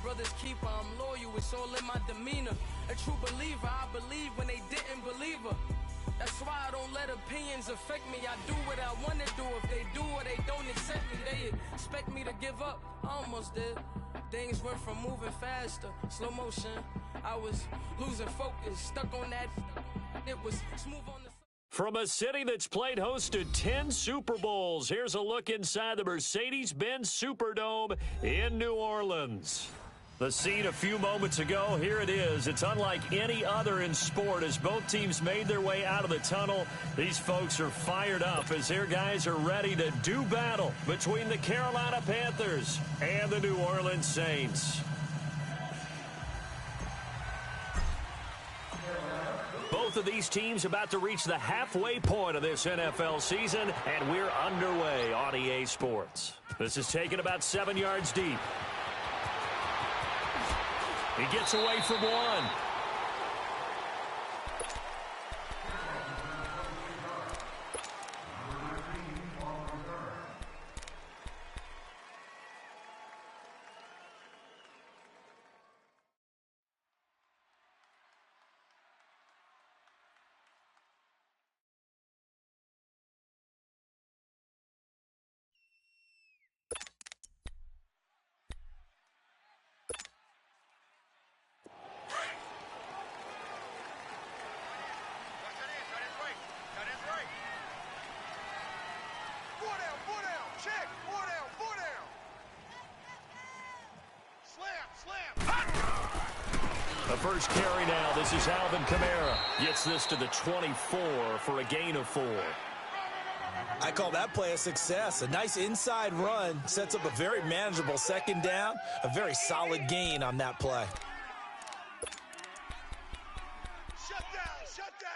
brother's keeper, I'm loyal, it's all in my demeanor. A true believer, I believe when they didn't believe her. That's why I don't let opinions affect me. I do what I want to do. If they do or they don't accept me, they expect me to give up. I almost did. Things went from moving faster, slow motion. I was losing focus, stuck on that. It was smooth on the... From a city that's played host to 10 Super Bowls, here's a look inside the Mercedes-Benz Superdome in New Orleans. The scene a few moments ago, here it is. It's unlike any other in sport as both teams made their way out of the tunnel. These folks are fired up as their guys are ready to do battle between the Carolina Panthers and the New Orleans Saints. Both of these teams about to reach the halfway point of this NFL season, and we're underway on EA Sports. This is taken about 7 yards deep. He gets away from one. The first carry now. This is Alvin Kamara. Gets this to the 24 for a gain of 4. I call that play a success. A nice inside run sets up a very manageable second down. A very solid gain on that play. Shut down, shut down.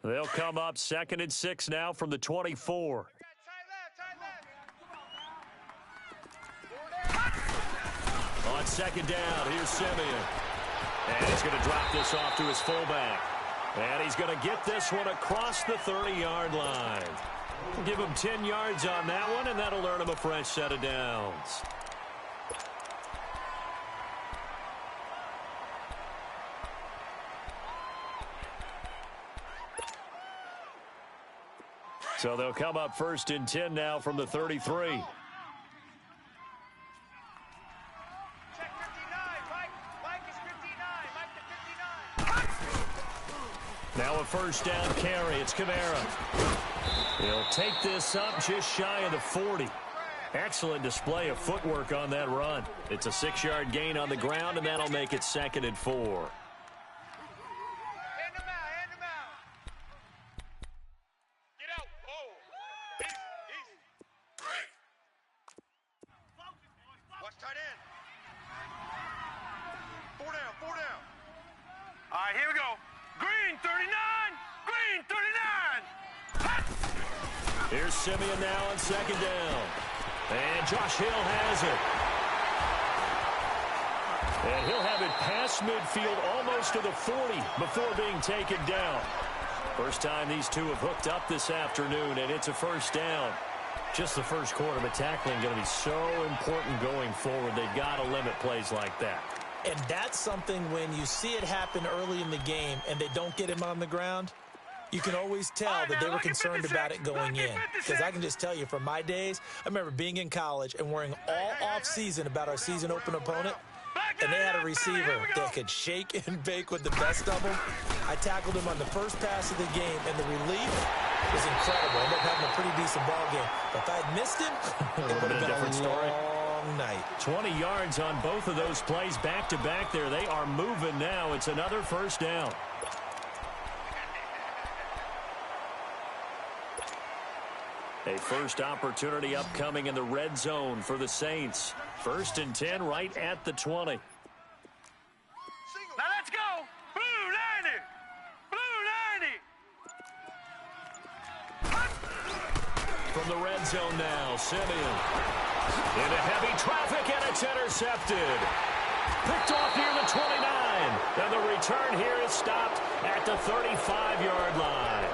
They'll come up 2nd and 6 now from the 24. On second down, here's Simeon. And he's going to drop this off to his fullback. And he's going to get this one across the 30-yard line. We'll give him 10 yards on that one, and that'll earn him a fresh set of downs. So they'll come up 1st and 10 now from the 33. Check 59, Mike. Mike is 59. Mike to 59. Now a first down carry. It's Kamara. He'll take this up just shy of the 40. Excellent display of footwork on that run. It's a 6-yard gain on the ground, and that'll make it 2nd and 4. Here's Simeon now on second down. And Josh Hill has it. And he'll have it past midfield almost to the 40 before being taken down. First time these two have hooked up this afternoon, and it's a first down. Just the first quarter, but tackling going to be so important going forward. They've got to limit plays like that. And that's something when you see it happen early in the game and they don't get him on the ground, you can always tell that they were concerned about it going in. Because I can just tell you from my days, I remember being in college and worrying all off-season about our season open opponent, and they had a receiver that could shake and bake with the best of them. I tackled him on the first pass of the game, and the relief was incredible. I ended up having a pretty decent ball game. But if I had missed him, it would have been a different story. Night. 20 yards on both of those plays back-to-back there. They are moving now. It's another first down. A first opportunity upcoming in the red zone for the Saints. 1st and 10 right at the 20. Now let's go. Blue 90. From the red zone now, Simeon. Into heavy traffic, and it's intercepted. Picked off near the the 35-yard line.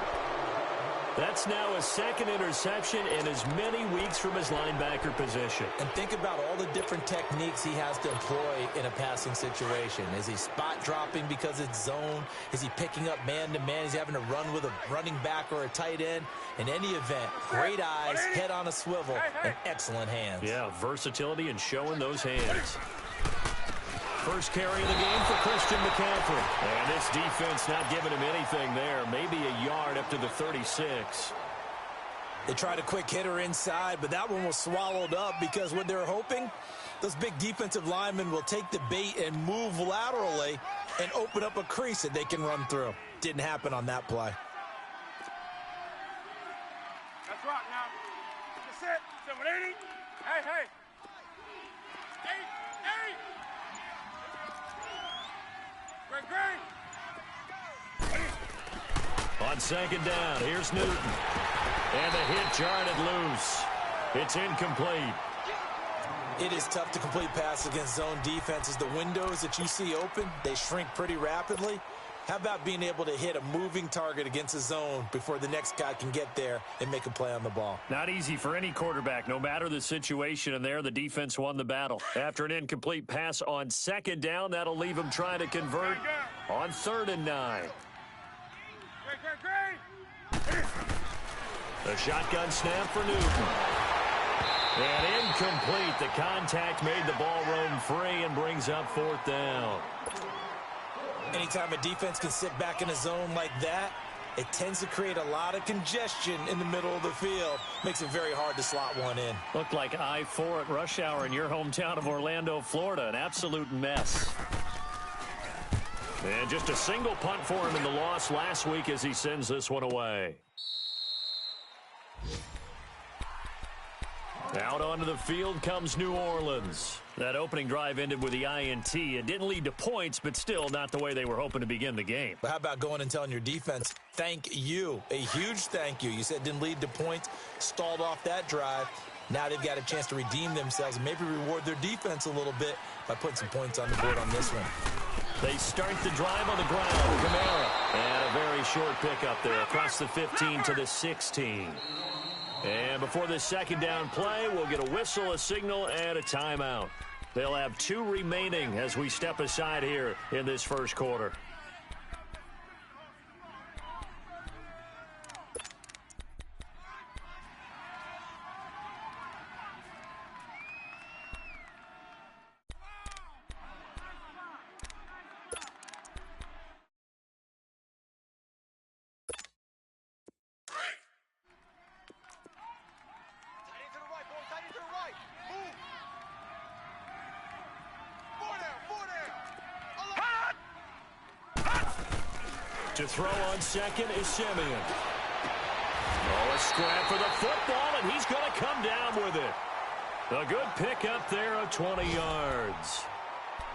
That's now a second interception in as many weeks from his linebacker position. And think about all the different techniques he has to employ in a passing situation. Is he spot dropping because it's zone? Is he picking up man-to-man? Is he having to run with a running back or a tight end? In any event, great eyes, head on a swivel, and excellent hands. Yeah, versatility and showing those hands. First carry of the game for Christian McCaffrey. And this defense not giving him anything there. Maybe a yard up to the 36. They tried a quick hitter inside, but that one was swallowed up because what they're hoping, those big defensive linemen will take the bait and move laterally and open up a crease that they can run through. Didn't happen on that play. That's right now. That's it. 780. Hey. 8. On second down, here's Newton. And the hit jarred it loose. It's incomplete. It is tough to complete passes against zone defenses. The windows that you see open, they shrink pretty rapidly. How about being able to hit a moving target against a zone before the next guy can get there and make a play on the ball? Not easy for any quarterback, no matter the situation. And there, the defense won the battle. After an incomplete pass on second down, that'll leave him trying to convert on 3rd and 9. The shotgun snap for Newton. And incomplete. The contact made the ball roam free and brings up 4th down. Anytime a defense can sit back in a zone like that, it tends to create a lot of congestion in the middle of the field. Makes it very hard to slot one in. Looked like I-4 at rush hour in your hometown of Orlando, Florida. An absolute mess. And just a single punt for him in the loss last week as he sends this one away. Out onto the field comes New Orleans. That opening drive ended with the INT. It didn't lead to points, but still not the way they were hoping to begin the game. But how about going and telling your defense, thank you, a huge thank you. You said it didn't lead to points, stalled off that drive. Now they've got a chance to redeem themselves and maybe reward their defense a little bit by putting some points on the board on this one. They start the drive on the ground. Kamara. And a very short pickup there across the 15 to the 16. And before this second down play, we'll get a whistle, a signal, and a timeout. They'll have 2 remaining as we step aside here in this first quarter. To throw on second is Simeon. Oh, a scrap for the football, and he's going to come down with it. A good pickup there of 20 yards.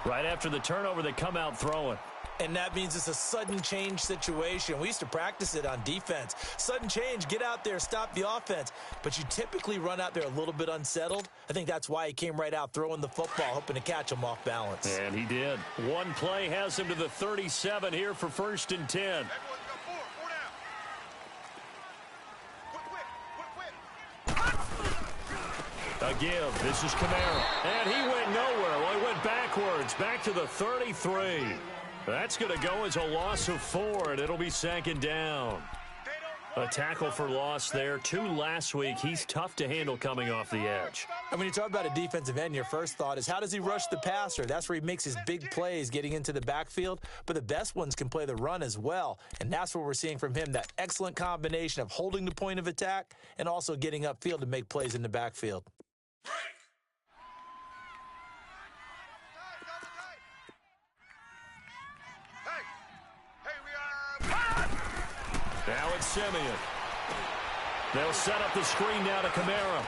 Right after the turnover, they come out throwing. And that means it's a sudden change situation. We used to practice it on defense. Sudden change, get out there, stop the offense. But you typically run out there a little bit unsettled. I think that's why he came right out throwing the football, hoping to catch him off balance. And he did. One play has him to the 37 here for 1st and 10. A give. This is Kamara. And he went nowhere. Well, he went backwards. Back to the 33. That's going to go as a loss of 4, and it'll be 2nd down. A tackle for loss there. 2 last week. He's tough to handle coming off the edge. And when you talk about a defensive end, your first thought is, how does he rush the passer? That's where he makes his big plays getting into the backfield. But the best ones can play the run as well. And that's what we're seeing from him, that excellent combination of holding the point of attack and also getting upfield to make plays in the backfield. Now it's Simeon. They'll set up the screen now to Kamara.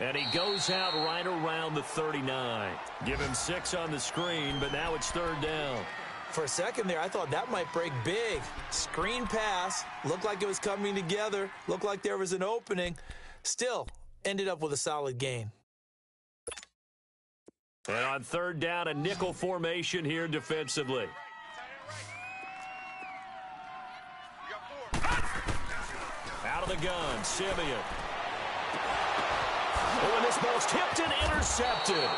And he goes out right around the 39. Give him 6 on the screen, but now it's 3rd down. For a second there, I thought that might break big. Screen pass. Looked like it was coming together. Looked like there was an opening. Still, ended up with a solid gain. And on 3rd down, a nickel formation here defensively. the gun, Simeon. Oh, and this ball's tipped and intercepted.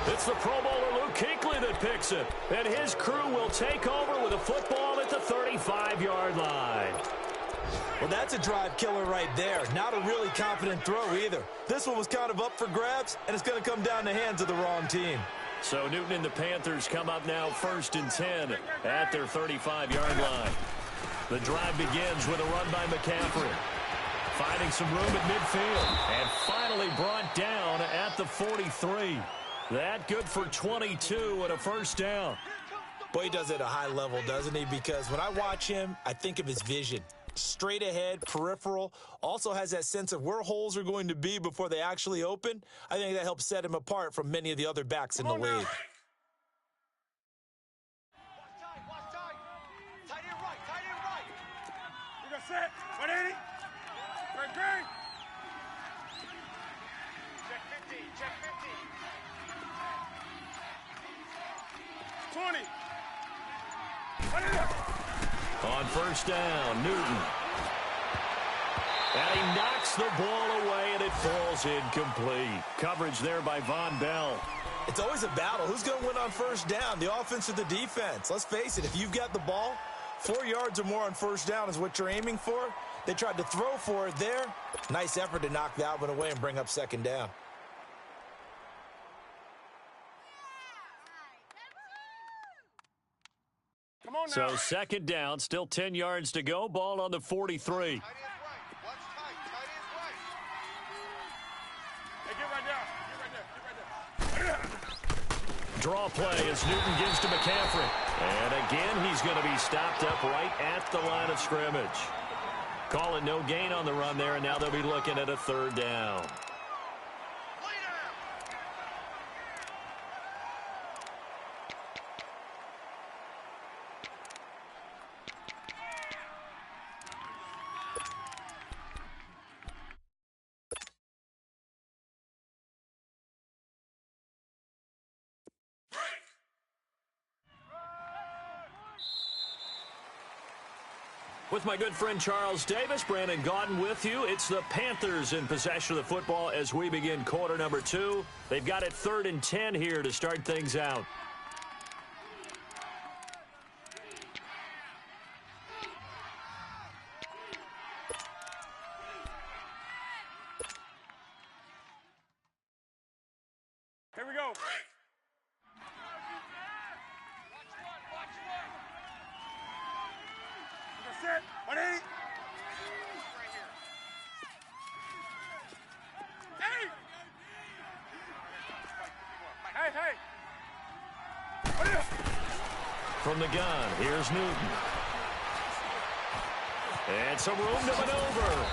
It's the Pro Bowler Luke Kuechly that picks it. And his crew will take over with a football at the 35-yard line. Well, that's a drive killer right there. Not a really confident throw either. This one was kind of up for grabs, and it's going to come down the hands of the wrong team. So Newton and the Panthers come up now 1st and 10 at their 35-yard line. The drive begins with a run by McCaffrey. Finding some room at midfield. And finally brought down at the 43. That good for 22 and a first down. Boy, he does it at a high level, doesn't he? Because when I watch him, I think of his vision. Straight ahead, peripheral, also has that sense of where holes are going to be before they actually open. I think that helps set him apart from many of the other backs in the league. Watch tight. Tight end right. You're going to set. 180. Great. Check 50. 20. On first down, Newton. And he knocks the ball away, and it falls incomplete. Coverage there by Von Bell. It's always a battle. Who's going to win on first down, the offense or the defense? Let's face it, if you've got the ball, 4 yards or more on first down is what you're aiming for. They tried to throw for it there. Nice effort to knock that one away and bring up second down. Come on now. So second down, still 10 yards to go. Ball on the 43. Draw play as Newton gives to McCaffrey. And again, he's going to be stopped up right at the line of scrimmage. Call it no gain on the run there, and now they'll be looking at a third down. With my good friend Charles Davis, Brandon Gaudin with you. It's the Panthers in possession of the football as we begin quarter number 2. They've got it 3rd and 10 here to start things out. Here we go. Set. 180. Hey. From the gun, here's Newton. And some room to maneuver.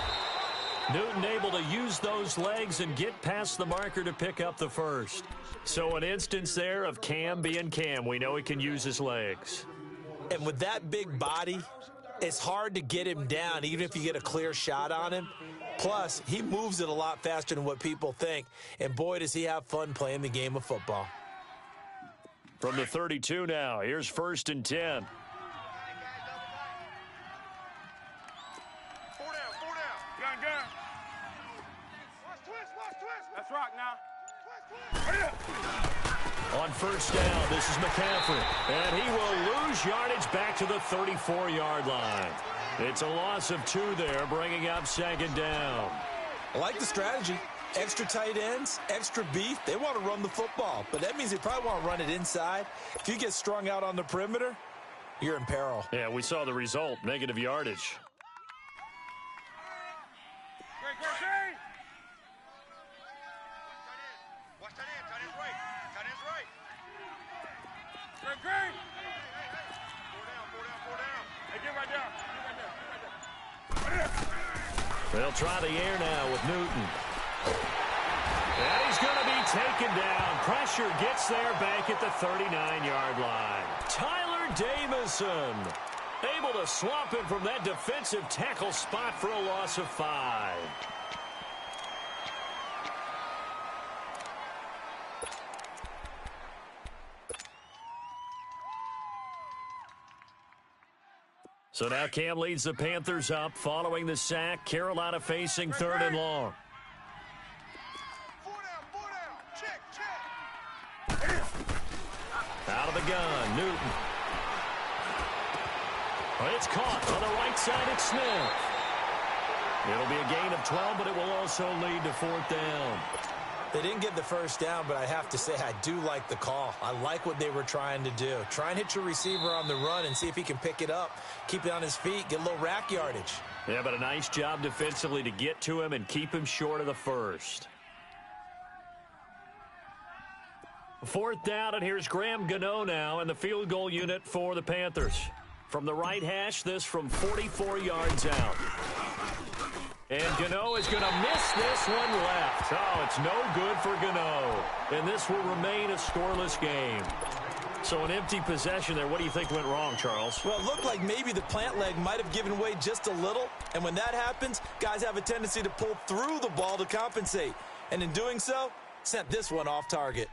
Newton able to use those legs and get past the marker to pick up the first. So an instance there of Cam being Cam. We know he can use his legs. And with that big body, it's hard to get him down, even if you get a clear shot on him. Plus, he moves it a lot faster than what people think. And boy, does he have fun playing the game of football. From the 32 now, here's 1st and 10. 4 down. Gun. Watch twist. Let's rock now. On first down, this is McCaffrey. And he will lose yardage back to the 34-yard line. It's a loss of 2 there, bringing up second down. I like the strategy. Extra tight ends, extra beef. They want to run the football, but that means they probably want to run it inside. If you get strung out on the perimeter, you're in peril. Yeah, we saw the result, negative yardage. Great. Watch tight end. Tight end's right. Great. 4 down. Hey, get right there. They'll try the air now with Newton. And he's going to be taken down. Pressure gets there back at the 39-yard line. Tyler Davison able to swamp him from that defensive tackle spot for a loss of 5. So now Cam leads the Panthers up following the sack. Carolina facing 3rd and long. 4 down. Check. Out of the gun, Newton. It's caught on the right side. It's Smith. It'll be a gain of 12, but it will also lead to 4th down. They didn't get the first down, but I have to say I do like the call. I like what they were trying to do. Try and hit your receiver on the run and see if he can pick it up, keep it on his feet, get a little rack yardage. Yeah, but a nice job defensively to get to him and keep him short of the first. 4th down, and here's Graham Gano now in the field goal unit for the Panthers. From the right hash, this from 44 yards out. And Gano is going to miss this one left. Oh, it's no good for Gano. And this will remain a scoreless game. So an empty possession there. What do you think went wrong, Charles? Well, it looked like maybe the plant leg might have given way just a little. And when that happens, guys have a tendency to pull through the ball to compensate. And in doing so, sent this one off target.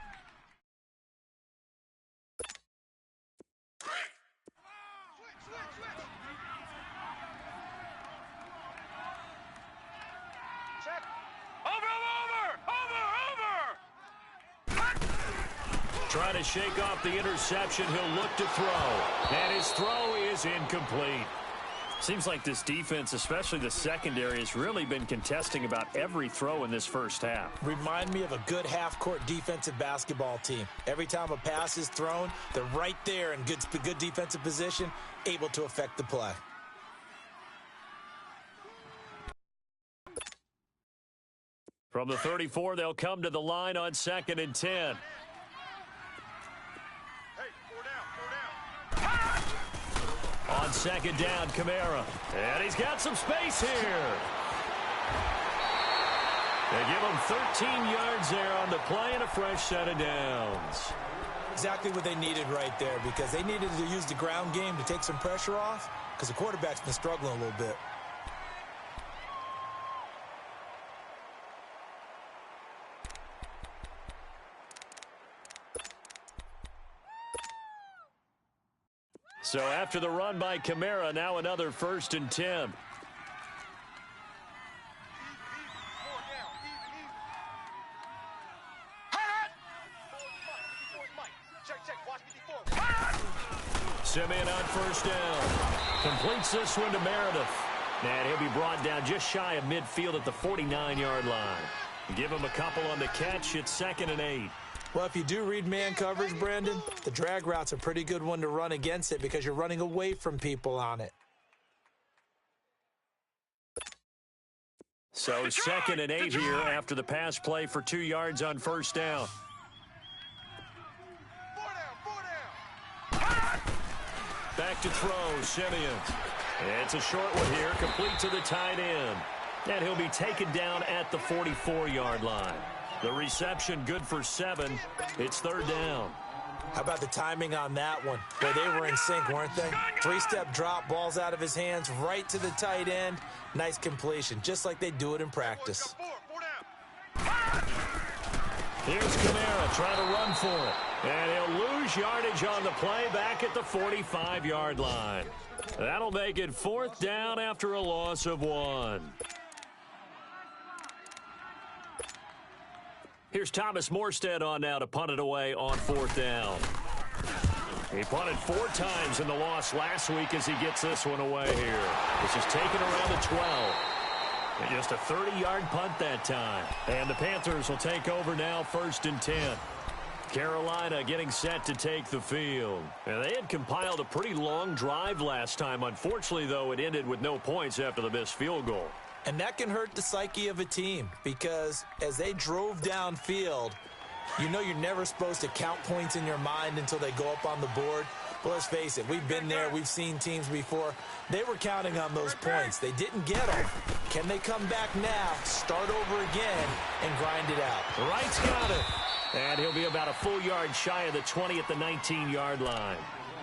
Trying to shake off the interception. He'll look to throw. And his throw is incomplete. Seems like this defense, especially the secondary, has really been contesting about every throw in this first half. Remind me of a good half-court defensive basketball team. Every time a pass is thrown, they're right there in good defensive position, able to affect the play. From the 34, they'll come to the line on 2nd and 10. On 2nd down, Kamara. And he's got some space here. They give him 13 yards there on the play and a fresh set of downs. Exactly what they needed right there, because they needed to use the ground game to take some pressure off, because the quarterback's been struggling a little bit. So after the run by Kamara, now another 1st and 10. Simeon on 1st down. Completes this one to Meredith. And he'll be brought down just shy of midfield at the 49-yard line. Give him a couple on the catch. It's 2nd and 8. Well, if you do read man coverage, Brandon, the drag route's a pretty good one to run against it because you're running away from people on it. So 2nd and 8 here after the pass play for 2 yards on 1st down. 4 down. Back to throw, Simeon. It's a short one here, complete to the tight end. And he'll be taken down at the 44-yard line. The reception good for 7. It's 3rd down. How about the timing on that one? Boy, they were in sync, weren't they? 3-step drop, balls out of his hands, right to the tight end. Nice completion, just like they do it in practice. 4 down. Here's Kamara trying to run for it. And he'll lose yardage on the play back at the 45-yard line. That'll make it 4th down after a loss of 1. Here's Thomas Morstead on now to punt it away on 4th down. He punted 4 times in the loss last week as he gets this one away here. This is taken around the 12. And just a 30-yard punt that time. And the Panthers will take over now 1st and 10. Carolina getting set to take the field. And they had compiled a pretty long drive last time. Unfortunately, though, it ended with no points after the missed field goal. And that can hurt the psyche of a team because as they drove downfield, you know you're never supposed to count points in your mind until they go up on the board. But let's face it, we've been there. We've seen teams before. They were counting on those points. They didn't get them. Can they come back now, start over again, and grind it out? Wright's got it. And he'll be about a full yard shy of the 20 at the 19-yard line.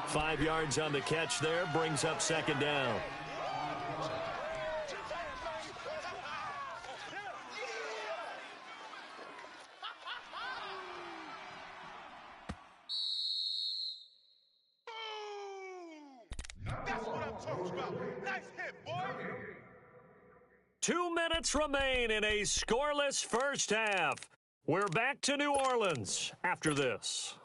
5 yards on the catch there, brings up 2nd down. That's what I'm talking about. Nice hit, boy. 2 minutes remain in a scoreless first half. We're back to New Orleans after this.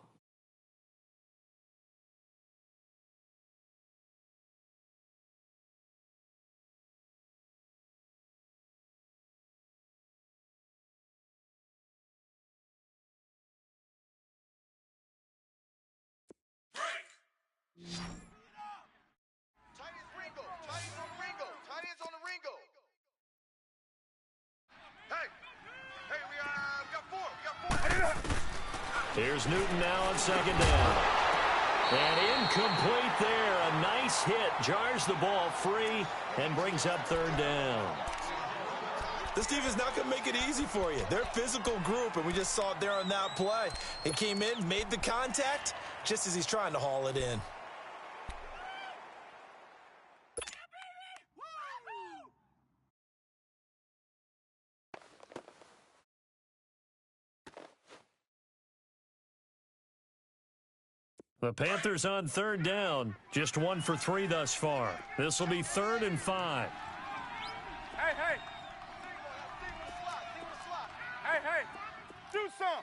Here's Newton now on second down. And incomplete there. A nice hit. Jars the ball free and brings up third down. This defense not going to make it easy for you. They're a physical group, and we just saw it there on that play. He came in, made the contact, just as he's trying to haul it in. The Panthers on third down. Just 1 for 3 thus far. This will be 3rd and 5. Hey, hey. Hey, hey. Do some.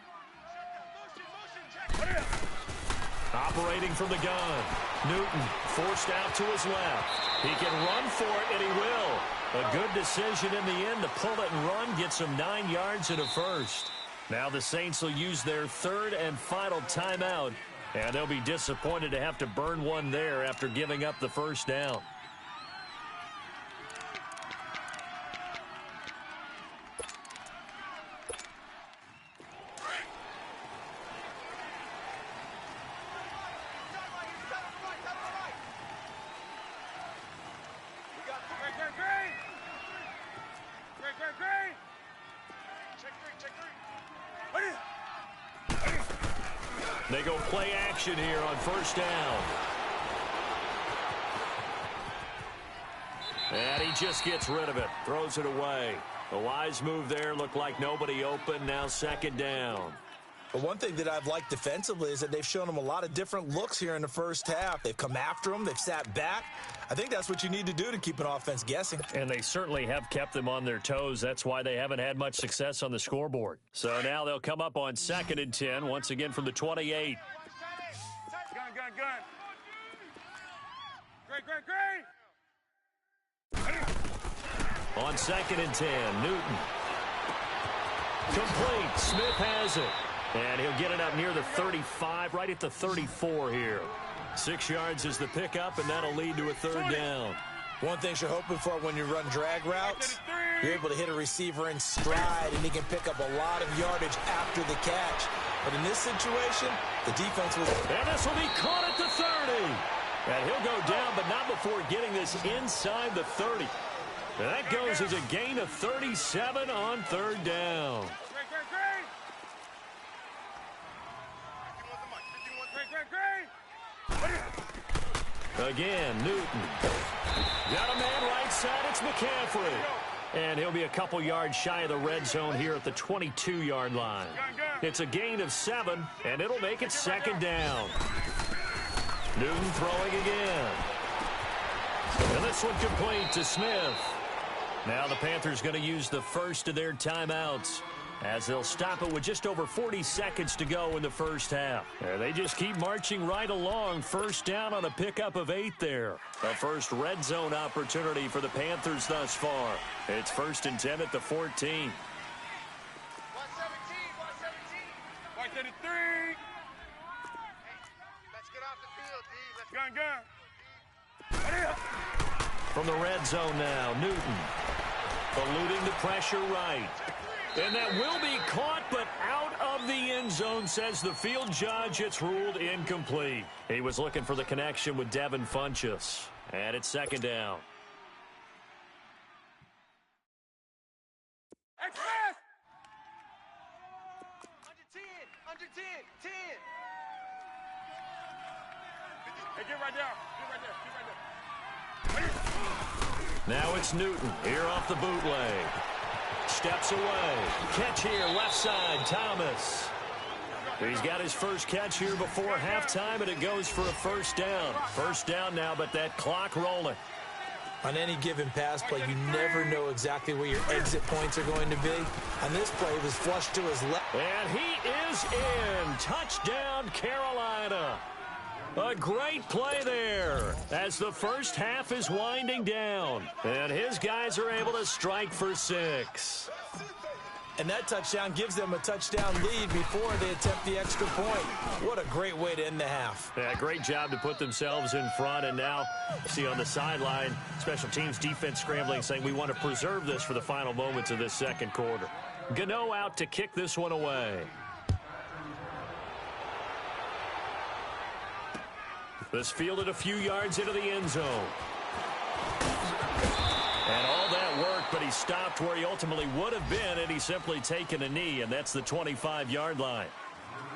Operating from the gun. Newton forced out to his left. He can run for it, and he will. A good decision in the end to pull it and run. Gets him 9 yards and a first. Now the Saints will use their 3rd and final timeout. And they'll be disappointed to have to burn one there after giving up the first down. They go play action here on first down. And he just gets rid of it. Throws it away. A wise move there. Looked like nobody open. Now second down. But one thing that I've liked defensively is that they've shown them a lot of different looks here in the first half. They've come after them. They've sat back. I think that's what you need to do to keep an offense guessing. And they certainly have kept them on their toes. That's why they haven't had much success on the scoreboard. So now they'll come up on 2nd and 10, once again from the 28. Gun. Great. On 2nd and 10, Newton. Complete. Smith has it. And he'll get it up near the 35, right at the 34 here. 6 yards is the pickup, and that'll lead to a 3rd down. One thing you're hoping for when you run drag routes, you're able to hit a receiver in stride, and he can pick up a lot of yardage after the catch. But in this situation, the defense was... And this will be caught at the 30. And he'll go down, but not before getting this inside the 30. And that goes as a gain of 37 on 3rd down. Again, Newton. Got a man right side. It's McCaffrey. And he'll be a couple yards shy of the red zone here at the 22-yard line. It's a gain of 7, and it'll make it 2nd down. Newton throwing again. And this one complete to Smith. Now the Panthers going to use the first of their timeouts, as they'll stop it with just over 40 seconds to go in the first half. And they just keep marching right along. First down on a pickup of 8 there. The first red zone opportunity for the Panthers thus far. It's 1st and 10 at the 14. 117. 133. Let's get off the field, D. Let's gun. From the red zone now, Newton. Eluding the pressure right. And that will be caught, but out of the end zone, says the field judge. It's ruled incomplete. He was looking for the connection with Devin Funchess. And it's 2nd down. Express! Under 10. Hey, get right there. Now it's Newton here off the bootleg. Steps away. Catch here, left side, Thomas. He's got his first catch here before halftime, and it goes for a first down. First down now, but that clock rolling. On any given pass play, you never know exactly where your exit points are going to be. On this play, it was flushed to his left. And he is in. Touchdown, Carolina. A great play there as the first half is winding down. And his guys are able to strike for 6. And that touchdown gives them a touchdown lead before they attempt the extra point. What a great way to end the half. Yeah, great job to put themselves in front. And now, see on the sideline, special teams defense scrambling, saying we want to preserve this for the final moments of this second quarter. Gano out to kick this one away. This fielded a few yards into the end zone. And all that worked, but he stopped where he ultimately would have been, and he's simply taken a knee, and that's the 25-yard line.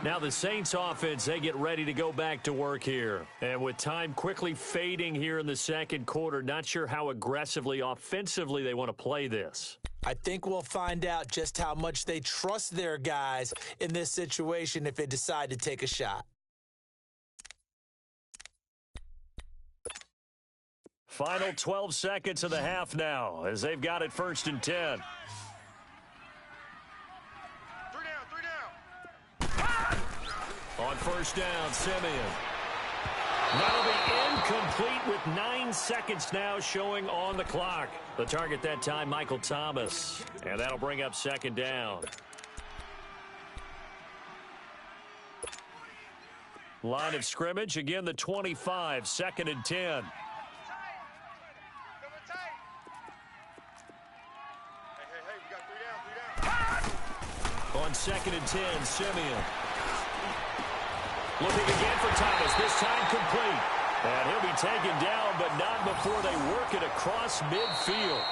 Now the Saints offense, they get ready to go back to work here. And with time quickly fading here in the second quarter, not sure how aggressively, offensively they want to play this. I think we'll find out just how much they trust their guys in this situation if they decide to take a shot. Final 12 seconds of the half now as they've got it 1st and 10. 3 down. On 1st down, Simeon. That'll be incomplete with 9 seconds now showing on the clock. The target that time, Michael Thomas. And that'll bring up 2nd down. Line of scrimmage, again the 25, 2nd and 10. On 2nd and 10, Simeon. Looking again for Thomas, this time complete. And he'll be taken down, but not before they work it across midfield.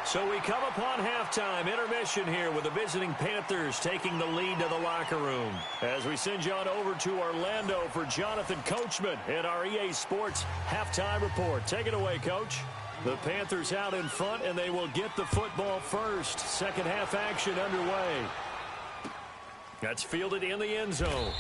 So we come upon halftime, intermission here with the visiting Panthers taking the lead to the locker room. As we send you on over to Orlando for Jonathan Coachman in our EA Sports halftime report. Take it away, Coach. The Panthers out in front, and they will get the football first. Second half action underway. That's fielded in the end zone.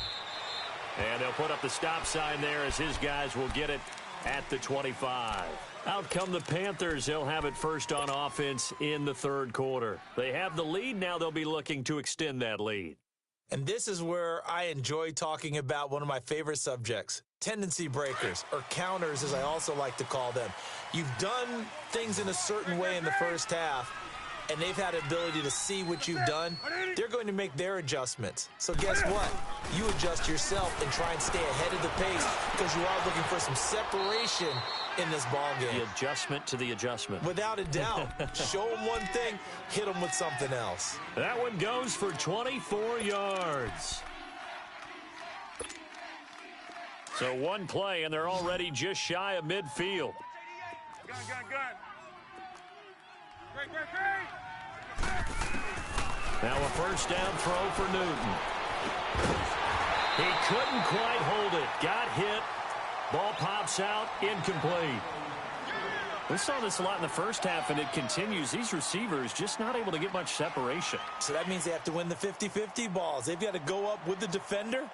And they'll put up the stop sign there as his guys will get it at the 25. Out come the Panthers. They'll have it first on offense in the third quarter. They have the lead. Now they'll be looking to extend that lead. And this is where I enjoy talking about one of my favorite subjects, tendency breakers, or counters as I also like to call them. You've done things in a certain way in the first half, and they've had ability to see what you've done. They're going to make their adjustments. So guess what? You adjust yourself and try and stay ahead of the pace because you are looking for some separation in this ball game. The adjustment to the adjustment. Without a doubt. Show them one thing, hit them with something else. That one goes for 24 yards. So one play, and they're already just shy of midfield. Gun. Great. Now a first down throw for Newton. He couldn't quite hold it. Got hit. Ball pops out. Incomplete. We saw this a lot in the first half, and it continues. These receivers just not able to get much separation. So that means they have to win the 50-50 balls. They've got to go up with the defender.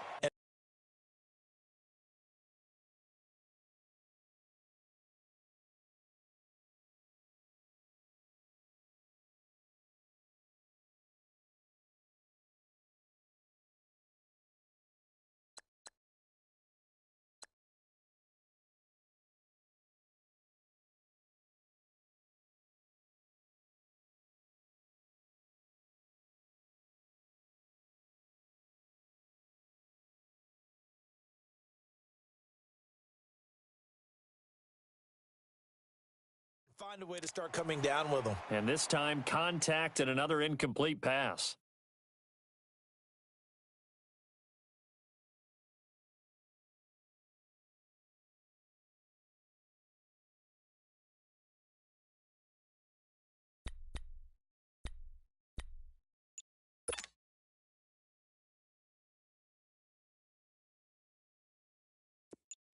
Find a way to start coming down with them. And this time, contact and another incomplete pass.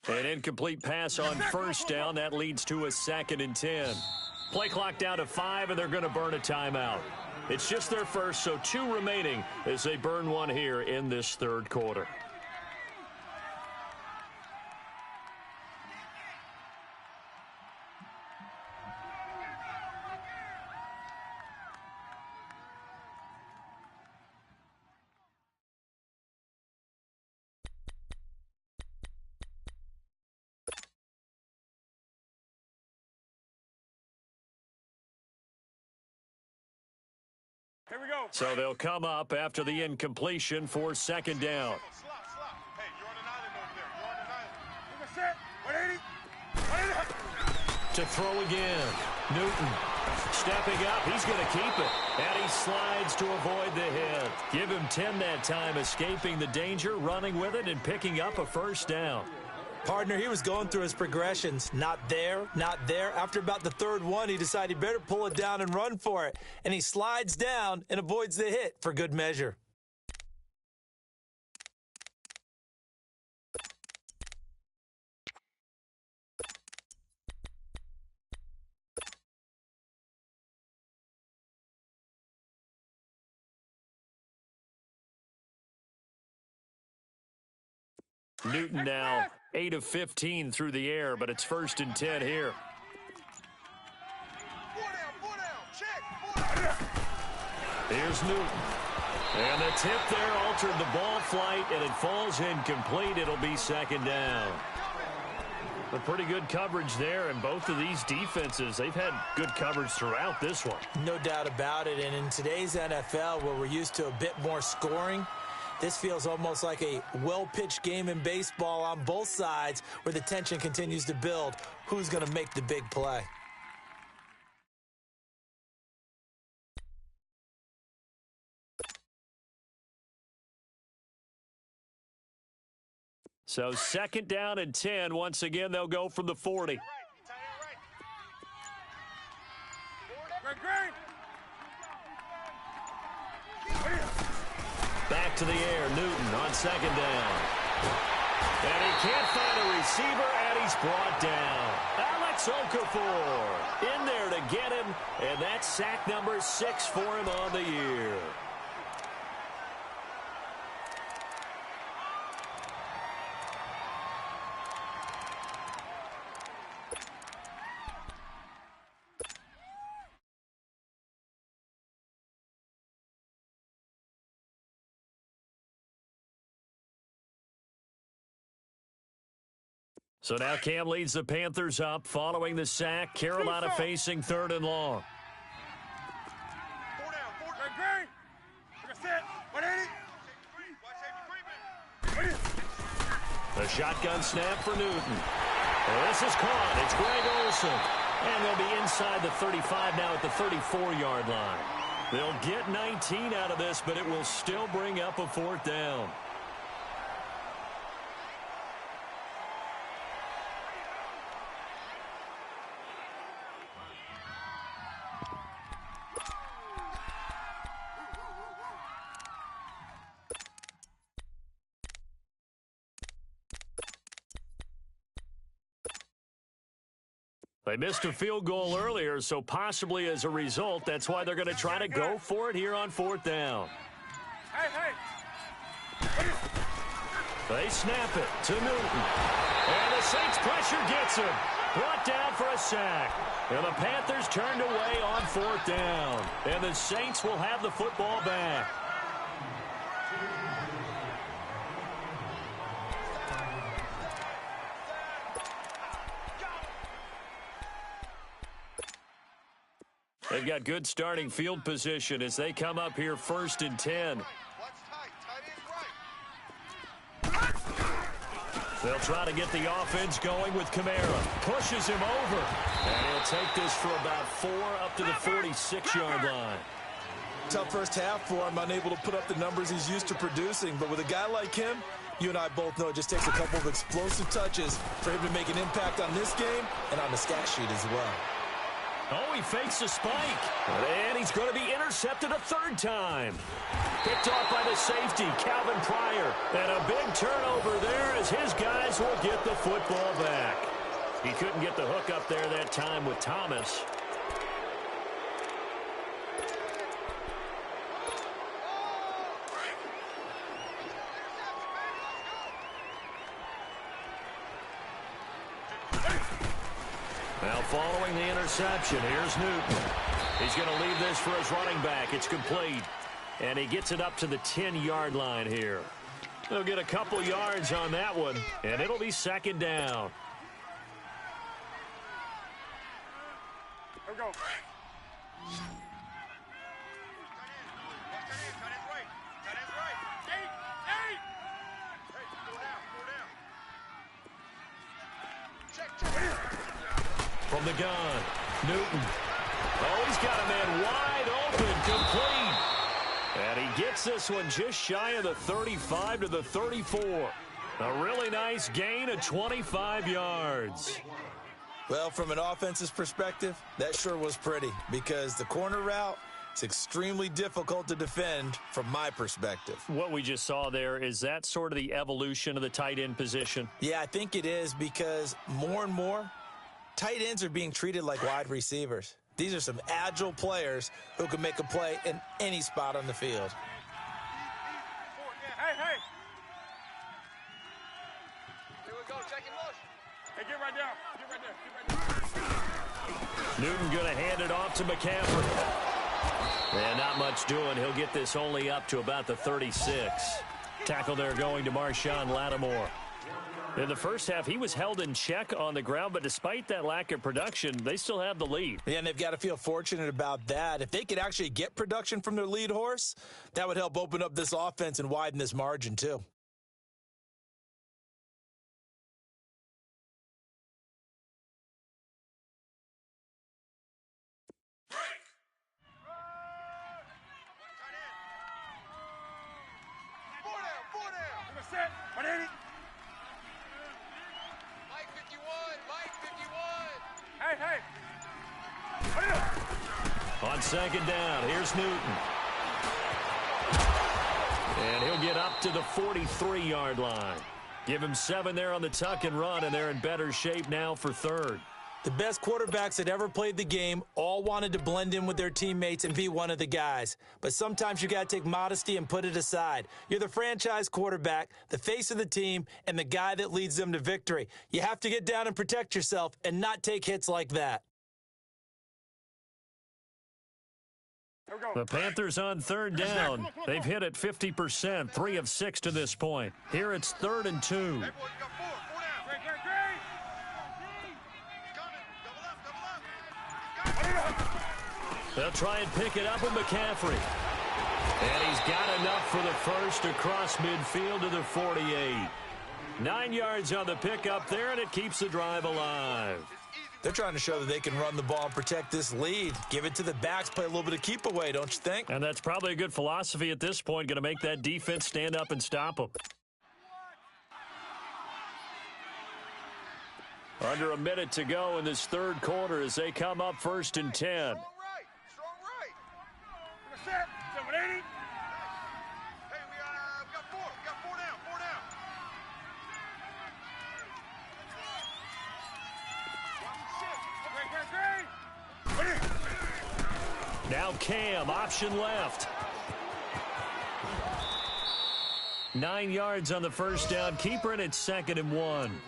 An incomplete pass on first down. That leads to a 2nd and 10. Play clock down to 5, and they're going to burn a timeout. It's just their first, so 2 remaining as they burn one here in this third quarter. Here we go. So they'll come up after the incompletion for second down. Slop. Hey, you're on an island over there. You're on an island. Take a set. 180. To throw again. Newton stepping up. He's going to keep it. And he slides to avoid the hit. Give him 10 that time, escaping the danger, running with it, and picking up a first down. Partner, he was going through his progressions. Not there, not there. After about the third one, he decided he better pull it down and run for it. And he slides down and avoids the hit for good measure. Newton now 8 of 15 through the air, but it's 1st and 10 here. Here's Newton. And the tip there altered the ball flight, and it falls incomplete. It'll be second down. A pretty good coverage there, and both of these defenses, they've had good coverage throughout this one. No doubt about it, and in today's NFL, where we're used to a bit more scoring, this feels almost like a well-pitched game in baseball on both sides where the tension continues to build. Who's going to make the big play? So second down and 10. Once again, they'll go from the 40. Back to the air, Newton on second down. And he can't find a receiver, and he's brought down. Alex Okafor in there to get him, and that's sack number 6 for him on the year. So now Cam leads the Panthers up following the sack. Carolina facing 3rd and long. The shotgun snap for Newton. This is caught. It's Greg Olsen. And they'll be inside the 35 now at the 34-yard line. They'll get 19 out of this, but it will still bring up a 4th down. They missed a field goal earlier, so possibly as a result, that's why they're going to try to go for it here on 4th down. They snap it to Newton. And the Saints pressure gets him. Brought down for a sack. And the Panthers turned away on 4th down. And the Saints will have the football back. They've got good starting field position as they come up here 1st and 10. They'll try to get the offense going with Kamara. Pushes him over. And he'll take this for about 4 up to the 46-yard line. Tough first half for him, unable to put up the numbers he's used to producing. But with a guy like him, you and I both know it just takes a couple of explosive touches for him to make an impact on this game and on the stat sheet as well. Oh, he fakes a spike. And he's going to be intercepted a 3rd time. Picked off by the safety, Calvin Pryor. And a big turnover there as his guys will get the football back. He couldn't get the hook up there that time with Thomas. Now following the interception, here's Newton. He's going to leave this for his running back. It's complete. And he gets it up to the 10-yard line here. They'll get a couple yards on that one, and it'll be second down. Here we go. from the gun. Newton. Oh, he's got a man wide open, complete. And he gets this one just shy of the 35 to the 34. A really nice gain of 25 yards. Well, from an offense's perspective, that sure was pretty because the corner route is extremely difficult to defend from my perspective. What we just saw there, is that sort of the evolution of the tight end position? Yeah, I think it is because more and more, tight ends are being treated like wide receivers. These are some agile players who can make a play in any spot on the field. Hey. Here we go, check and motion. Hey, get right down. Get right there. Newton going to hand it off to McCaffrey. And not much doing. He'll get this only up to about the 36. Tackle there going to Marshawn Lattimore. In the first half, he was held in check on the ground, but despite that lack of production, they still have the lead. Yeah, and they've got to feel fortunate about that. If they could actually get production from their lead horse, that would help open up this offense and widen this margin too. Four down. Set. 180. Mike 51. Hey. On second down, here's Newton. And he'll get up to the 43-yard line. Give him 7 there on the tuck and run, and they're in better shape now for third. The best quarterbacks that ever played the game all wanted to blend in with their teammates and be one of the guys. But sometimes you got to take modesty and put it aside. You're the franchise quarterback, the face of the team, and the guy that leads them to victory. You have to get down and protect yourself and not take hits like that. The Panthers on third down. They've hit it 50%, 3 of 6 to this point. Here it's 3rd and 2. They'll try and pick it up with McCaffrey. And he's got enough for the first across midfield to the 48. 9 yards on the pickup there, and it keeps the drive alive. They're trying to show that they can run the ball and protect this lead. Give it to the backs, play a little bit of keep away, don't you think? And that's probably a good philosophy at this point, going to make that defense stand up and stop them. Under a minute to go in this third quarter as they come up 1st and 10. Strong right. Set. 780. Hey, we got 4. We got 4 down. 4 down. Great. Now Cam, option left. 9 yards on the first down. Keeper, and it's 2nd and 1.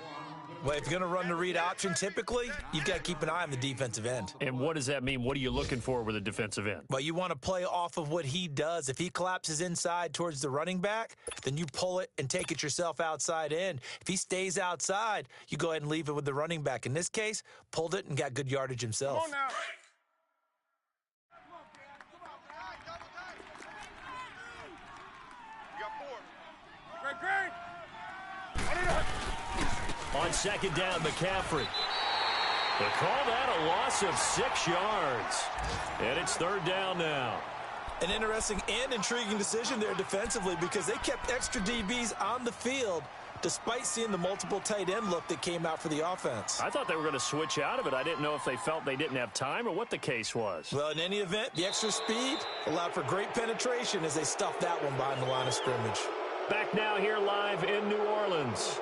Well, if you're going to run the read option, typically, you've got to keep an eye on the defensive end. And what does that mean? What are you looking for with a defensive end? Well, you want to play off of what he does. If he collapses inside towards the running back, then you pull it and take it yourself outside in. If he stays outside, you go ahead and leave it with the running back. In this case, pulled it and got good yardage himself. Come on now. You got 4. Great. On second down, McCaffrey. They call that a loss of 6 yards. And it's 3rd down now. An interesting and intriguing decision there defensively because they kept extra DBs on the field despite seeing the multiple tight end look that came out for the offense. I thought they were going to switch out of it. I didn't know if they felt they didn't have time or what the case was. Well, in any event, the extra speed allowed for great penetration as they stuffed that one behind the line of scrimmage. Back now here live in New Orleans.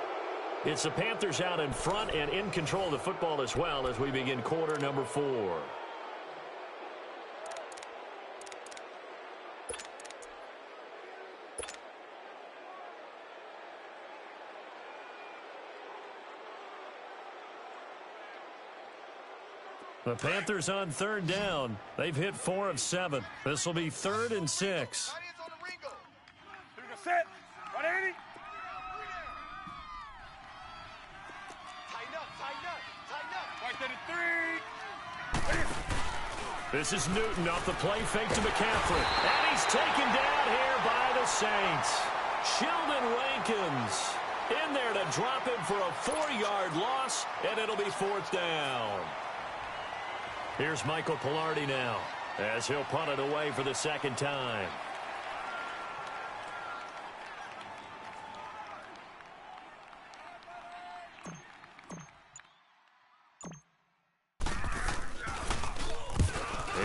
It's the Panthers out in front and in control of the football as well as we begin quarter number 4. The Panthers on 3rd down. They've hit 4 of 7. This will be 3rd and 6. Set. 180. This is Newton off the play fake to McCaffrey. And he's taken down here by the Saints. Sheldon Rankins in there to drop him for a 4-yard loss, and it'll be 4th down. Here's Michael Pilardi now as he'll punt it away for the second time.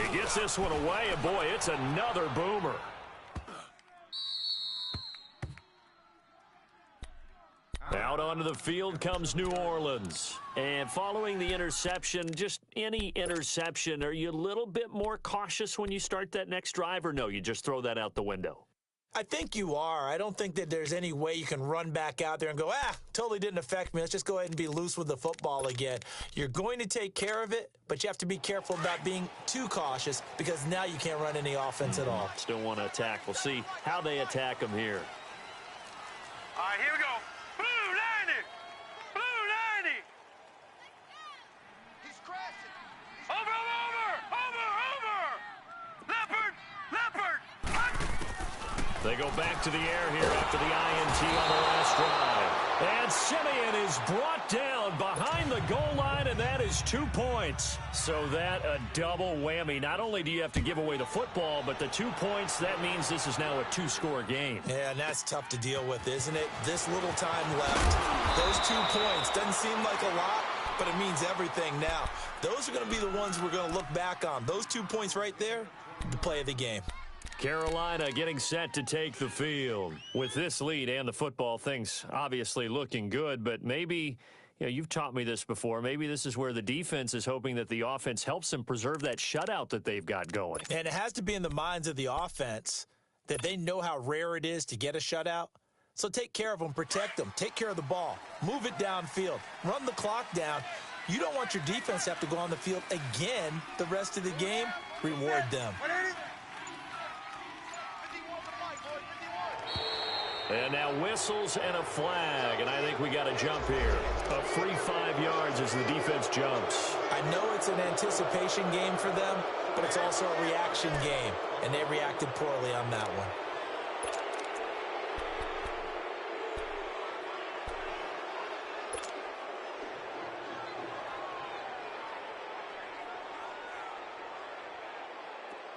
He gets this one away, and boy, it's another boomer. Out onto the field comes New Orleans. And following the interception, just any interception, are you a little bit more cautious when you start that next drive, or no, you just throw that out the window? I think you are. I don't think that there's any way you can run back out there and go, totally didn't affect me. Let's just go ahead and be loose with the football again. You're going to take care of it, but you have to be careful about being too cautious because now you can't run any offense at all. Still want to attack. We'll see how they attack them here. All right, here we go. Blue 90. Blue 90. He's crashing. Over. Leopard. They go back to the air here after the INT on the last drive. And Simeon is brought down behind the goal line, and that is 2 points. So that a double whammy. Not only do you have to give away the football, but the 2 points, that means this is now a two-score game. Yeah, and that's tough to deal with, isn't it? This little time left. Those 2 points doesn't seem like a lot, but it means everything now. Those are going to be the ones we're going to look back on. Those 2 points right there, the play of the game. Carolina getting set to take the field. With this lead and the football, things obviously looking good, but maybe, you've taught me this before, maybe this is where the defense is hoping that the offense helps them preserve that shutout that they've got going. And it has to be in the minds of the offense that they know how rare it is to get a shutout. So take care of them, protect them, take care of the ball, move it downfield, run the clock down. You don't want your defense to have to go on the field again the rest of the game. Reward them. And now whistles and a flag, and I think we got a jump here. A free 5 yards as the defense jumps. I know it's an anticipation game for them, but it's also a reaction game, and they reacted poorly on that one.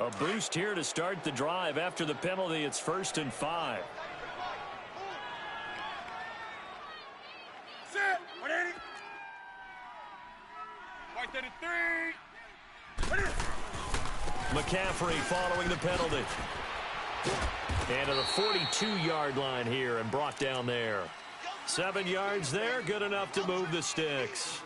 A boost here to start the drive. After the penalty, it's 1st and 5. Set. 180. White 33. McCaffrey following the penalty. And to the 42-yard line here and brought down there. 7 yards there, good enough to move the sticks.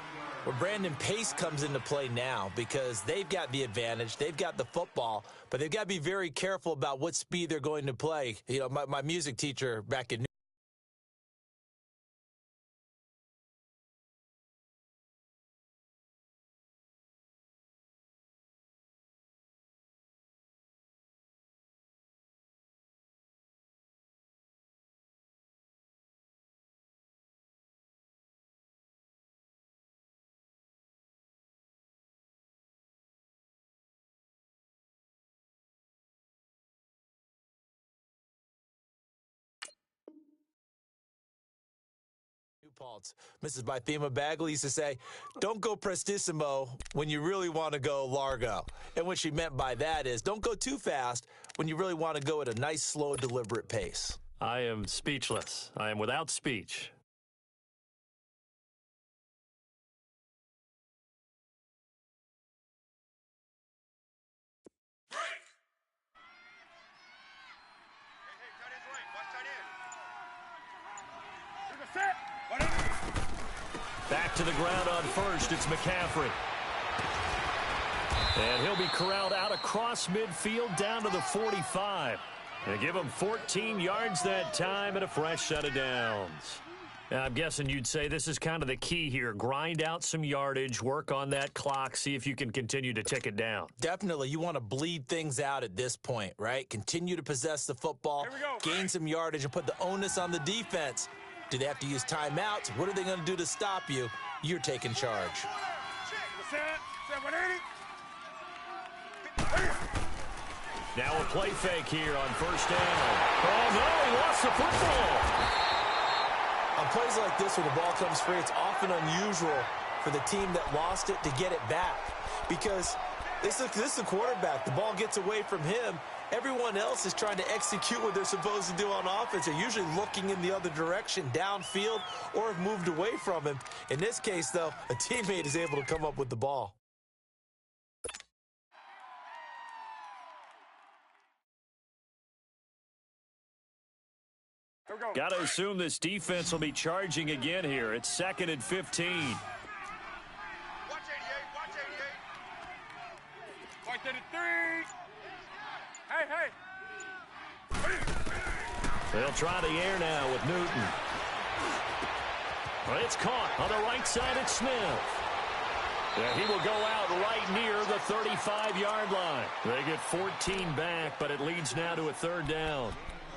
Well, Brandon, pace comes into play now because they've got the advantage. They've got the football, but they've got to be very careful about what speed they're going to play. My music teacher back in Paltz. Mrs. Bythema Bagley used to say, don't go prestissimo when you really want to go largo. And what she meant by that is don't go too fast when you really want to go at a nice, slow, deliberate pace. I am speechless. I am without speech. Back to the ground on first. It's McCaffrey. And he'll be corralled out across midfield down to the 45. And give him 14 yards that time and a fresh set of downs. Now, I'm guessing you'd say this is kind of the key here. Grind out some yardage, work on that clock, see if you can continue to tick it down. Definitely. You want to bleed things out at this point, right? Continue to possess the football, gain some yardage, and put the onus on the defense. Do they have to use timeouts? What are they going to do to stop you? You're taking charge. Now a play fake here on first down. Oh, no, he lost the football. On plays like this where the ball comes free, it's often unusual for the team that lost it to get it back. because this is a quarterback. The ball gets away from him. Everyone else is trying to execute what they're supposed to do on offense. They're usually looking in the other direction, downfield, or have moved away from him. In this case, though, a teammate is able to come up with the ball. Got to assume this defense will be charging again here. It's 2nd and 15. Watch 88, watch 88. Watch 33. Hey. They'll try the air now with Newton. Well, it's caught on the right side at Smith. Yeah, he will go out right near the 35-yard line. They get 14 back, but it leads now to a 3rd down.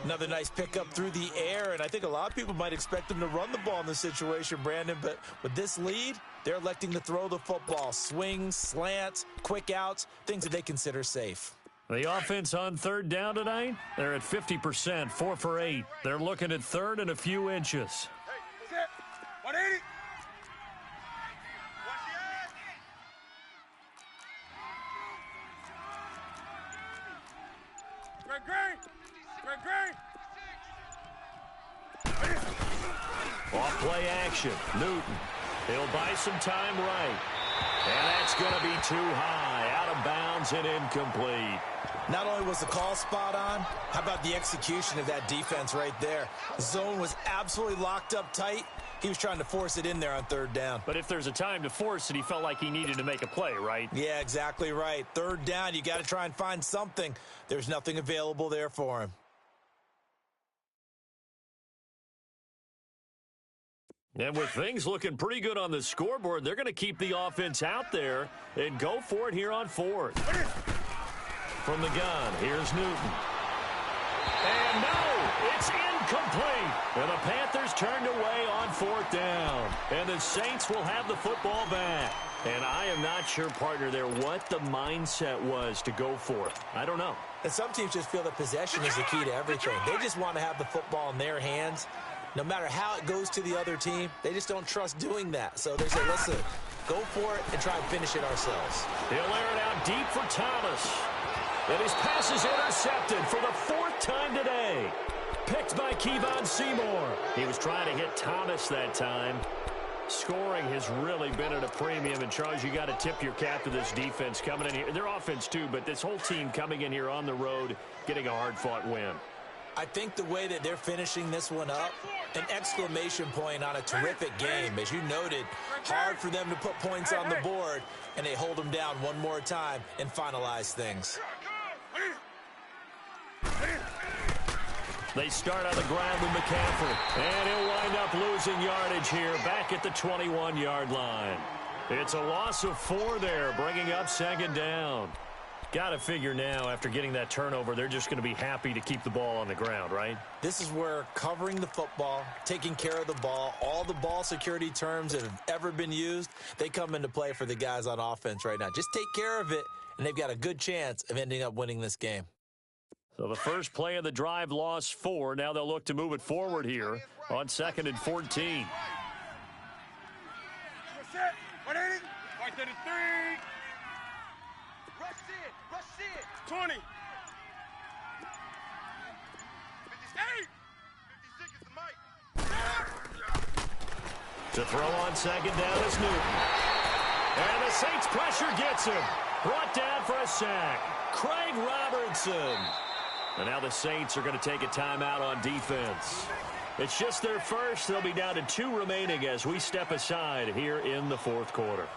Another nice pickup through the air, and I think a lot of people might expect them to run the ball in this situation, Brandon, but with this lead, they're electing to throw the football. Swings, slants, quick outs, things that they consider safe. The offense on 3rd down tonight, they're at 50%, 4 for 8. They're looking at 3rd and a few inches. Hey, set. 180. Watch the edge. Great. Off play action. Newton. He'll buy some time right. And that's going to be too high. Out of bounds and incomplete. Not only was the call spot on, how about the execution of that defense right there? The zone was absolutely locked up tight. He was trying to force it in there on 3rd down. But if there's a time to force it, he felt like he needed to make a play, right? Yeah, exactly right. 3rd down, you got to try and find something. There's nothing available there for him. And with things looking pretty good on the scoreboard, they're going to keep the offense out there and go for it here on 4th. From the gun, here's Newton. And no, it's incomplete. And the Panthers turned away on 4th down. And the Saints will have the football back. And I am not sure, partner, there what the mindset was to go for it. I don't know. And some teams just feel that possession is the key to everything. They just want to have the football in their hands. No matter how it goes to the other team, they just don't trust doing that. So they say, listen, go for it and try and finish it ourselves. He'll air it out deep for Thomas. And his pass is intercepted for the 4th time today. Picked by Kevon Seymour. He was trying to hit Thomas that time. Scoring has really been at a premium. And, Charles, you got to tip your cap to this defense coming in here. Their offense, too, but this whole team coming in here on the road, getting a hard-fought win. I think the way that they're finishing this one up, an exclamation point on a terrific game. As you noted, hard for them to put points on the board, and they hold them down one more time and finalize things. They start on the ground with McCaffrey, and he'll wind up losing yardage here back at the 21-yard line. It's a loss of 4 there, bringing up 2nd down. Got to figure now, after getting that turnover, they're just going to be happy to keep the ball on the ground, right? This is where covering the football, taking care of the ball, all the ball security terms that have ever been used, they come into play for the guys on offense right now. Just take care of it, and they've got a good chance of ending up winning this game. So the first play of the drive lost 4. Now they'll look to move it forward here on 2nd and 14. Set. 180. Watch 33. Rush it. 20. 58. 56 is the mic. To throw on 2nd down is Newton. And the Saints pressure gets him. Brought down for a sack. Craig Robertson. And now the Saints are going to take a timeout on defense. It's just their first. They'll be down to 2 remaining as we step aside here in the 4th quarter.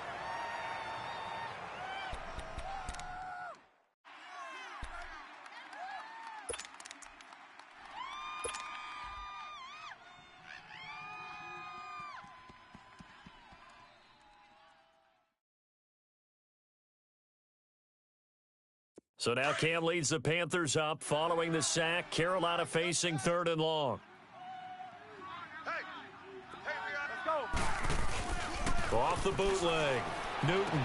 So now Cam leads the Panthers up following the sack. Carolina facing 3rd and long. Let's go. Off the bootleg. Newton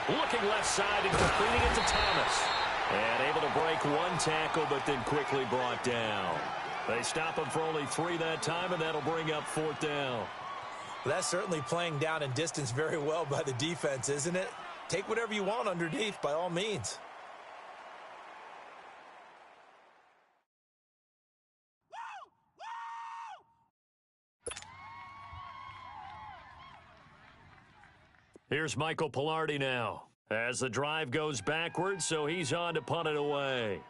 looking left side and completing it to Thomas. And able to break 1 tackle, but then quickly brought down. They stop him for only 3 that time, and that'll bring up 4th down. Well, that's certainly playing down in distance very well by the defense, isn't it? take whatever you want underneath by all means. Here's Michael Pilardi now as the drive goes backwards, so he's on to punt it away.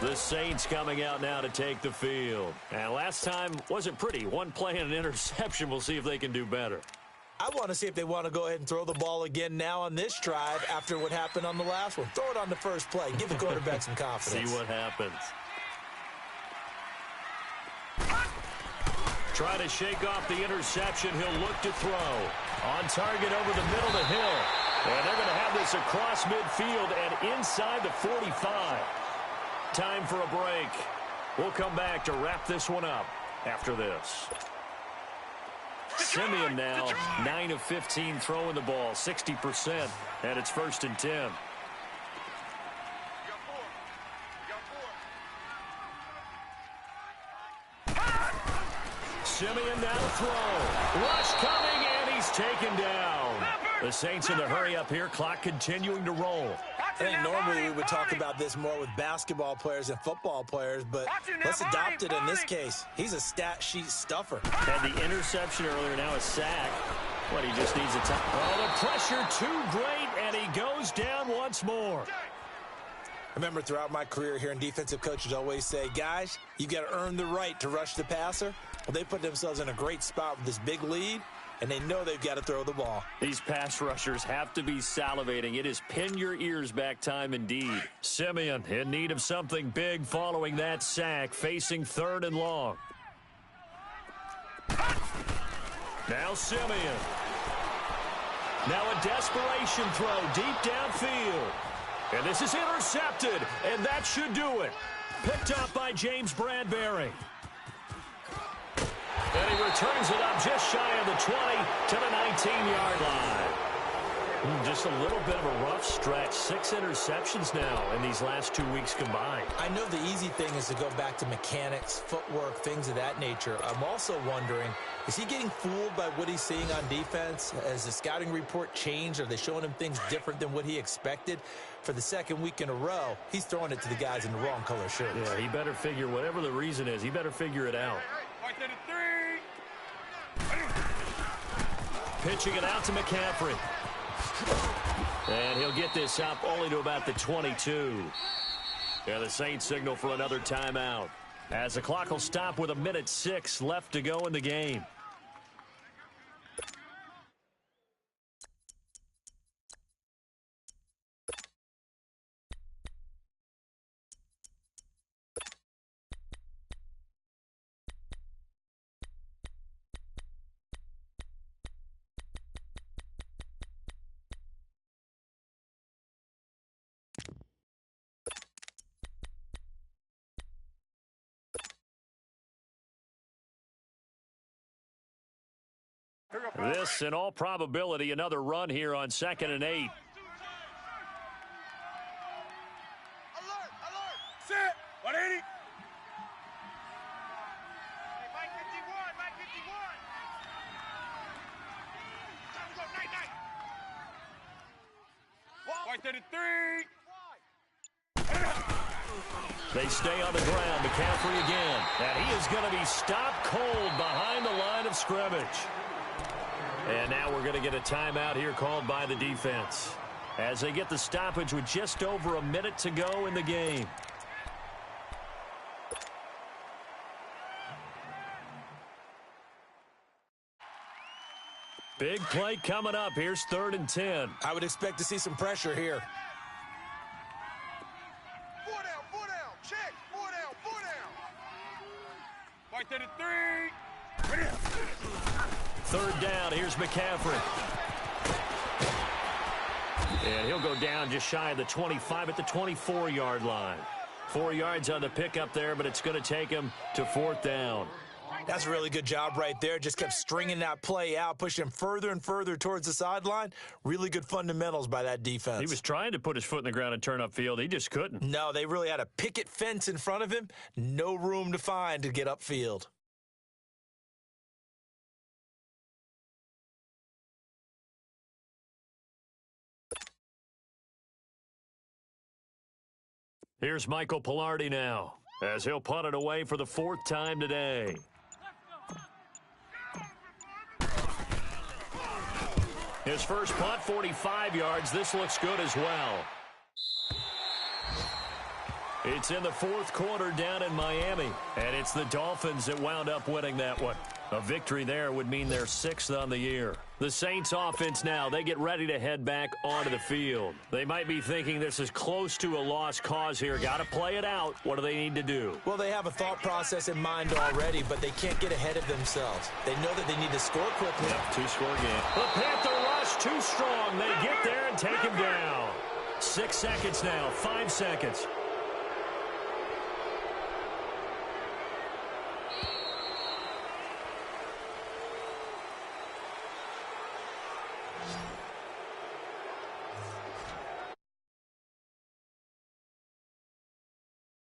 The Saints coming out now to take the field. And last time wasn't pretty. One play and an interception. We'll see if they can do better. I want to see if they want to go ahead and throw the ball again now on this drive after what happened on the last one. Throw it on the first play. Give the quarterback some confidence. See what happens. Try to shake off the interception. He'll look to throw. On target over the middle to Hill. And they're going to have this across midfield and inside the 45. Time for a break. We'll come back to wrap this one up after this. Simeon now, 9 of 15 throwing the ball, 60%, and it's 1st and 10. Simeon now to throw. Rush coming, and he's taken down. The Saints in the hurry up here, clock continuing to roll. I think normally we would talk about this more with basketball players and football players, but let's adopt it in this case. He's a stat sheet stuffer. Had the interception earlier, now a sack. But he just needs a time. Oh, the pressure too great, and he goes down once more. I remember throughout my career hearing defensive coaches always say, guys, you got to earn the right to rush the passer. Well, they put themselves in a great spot with this big lead, and they know they've got to throw the ball. These pass rushers have to be salivating. It is pin your ears back time indeed. Simeon in need of something big following that sack, facing 3rd and long. Now Simeon. Now a desperation throw deep downfield. And this is intercepted, and that should do it. Picked up by James Bradbury. And he returns it up just shy of the 20 to the 19-yard line. Just a little bit of a rough stretch. 6 interceptions now in these last 2 weeks combined. I know the easy thing is to go back to mechanics, footwork, things of that nature. I'm also wondering, is he getting fooled by what he's seeing on defense? Has the scouting report changed? Are they showing him things different than what he expected? For the 2nd week in a row, he's throwing it to the guys in the wrong color shirts. Yeah, he better figure, whatever the reason is, he better figure it out. Pitching it out to McCaffrey. And he'll get this up only to about the 22. And the Saints signal for another timeout, as the clock will stop with 1:06 left to go in the game. This, in all probability, another run here on 2nd and 8. Alert! Alert! Set! 180! Mike 51! Mike 51! Time to go! Night, night! White 33! They stay on the ground. McCaffrey again. And he is going to be stopped cold behind the line of scrimmage. And now we're going to get a timeout here called by the defense, as they get the stoppage with just over a minute to go in the game. Big play coming up. Here's 3rd and 10. I would expect to see some pressure here. 4 down, 4 down. Check. 4 down, 4 down. White 33. 3rd down. Here's McCaffrey. And he'll go down just shy of the 25 at the 24-yard line. 4 yards on the pickup there, but it's going to take him to 4th down. That's a really good job right there. Just kept stringing that play out, pushing him further and further towards the sideline. Really good fundamentals by that defense. He was trying to put his foot in the ground and turn upfield. He just couldn't. No, they really had a picket fence in front of him. No room to find to get upfield. Here's Michael Pilardi now, as he'll punt it away for the 4th time today. His first punt, 45 yards. This looks good as well. It's in the 4th quarter down in Miami, and it's the Dolphins that wound up winning that one. A victory there would mean they're 6th on the year. The Saints offense now, they get ready to head back onto the field. They might be thinking this is close to a lost cause here. Got to play it out. What do they need to do? Well, they have a thought process in mind already, but they can't get ahead of themselves. They know that they need to score quickly. Yep, 2-score game. The Panther rush too strong. They get there and take him down. 6 seconds now, 5 seconds.